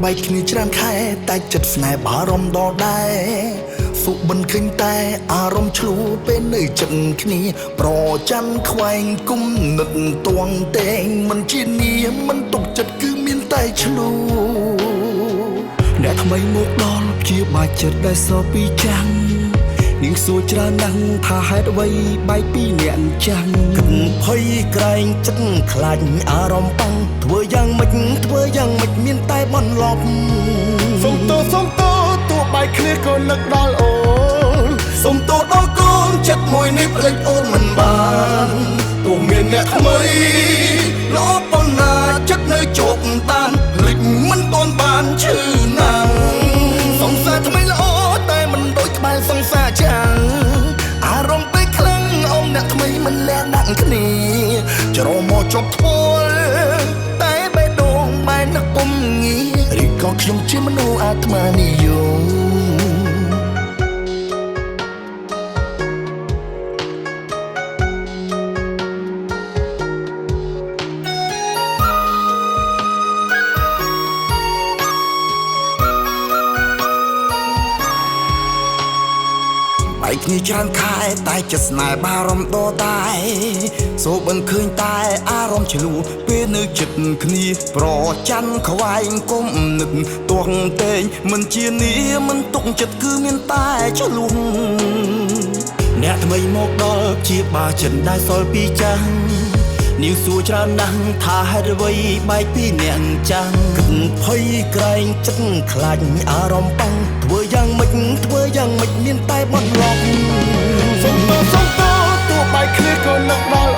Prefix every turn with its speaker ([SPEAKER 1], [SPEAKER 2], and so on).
[SPEAKER 1] បែកគ្នាច្រើនខែតែចិត្តស្នេហ៍បារម្ភដល់ដែរសុបិនឃើញតែអារម្មណ៍ឆ្លូពេលនៅចិត្តគ្នាប្រចាំខ្វែងគុំនិតទងតែងមិនជានាមមិនទុកចិត្តគឺមានតែឆ្លូអ្នកថ្មីមកដល់ជាបាច់ចិត្តដែលសពីចាំងនាងសួរច្រើនណាស់ថាហេតុអ្វីបែកពីអ្នកអញ្ចឹងគិតភ័យក្រែងចិត្តខ្លាចអារម្មណ៍ប៉ាំងធ្វើយ៉ាងម៉េចមានតែបន្លប់សុំទោទោះបែកគ្នាក៏នឹកដល់អូនសុំទោដល់កូនចិត្តមួយនេះភ្លេចអូនមិនបានទោះមានអ្នកថ្មីល្អប៉ុណ្ណាចិត្តនៅជោគតាមភ្លេចមិនទាន់បានឈឺណាស់សង្សារថ្មីល្អតែមិនដូចក្បែរសង្សារចាំងអារម្មណ៍ពេលខ្លាំងអូនអ្នកថ្មីមិនលះដាក់គ្នាច្រមកជប់ធ្វើតែបេះដូងបែរនឹកពុំងាឬក៏ខ្ញុំជាមនុស្សអាត្មានិយមបែកគ្នាច្រើនខែតែចិត្តស្នេហ៍បារម្ភដល់ដែរសូបិនឃើញតែអារម្មណ៍ឆ្លូពេលនៅចិត្តគ្នាប្រច័ណ្ឌខ្វែងគុំនឹកទាស់តែងមិនជានាមិនទុកចិត្តគឺមានតែឆ្លុះអ្នកថ្មីមកដល់ជាបាចិត្តដែលសល់ពីចាំងនាងសួរច្រើនណាស់ថាហេតុអ្វីបែកពីអ្នកអញ្ចឹងគិតភ័យក្រែងចិត្តខ្លាចអារម្មណ៍ប៉ាំងធ្វើយ៉ាងម៉េចមានតែបន្លប់សុំទោទោះបែកគ្នាក៏នឹកដល់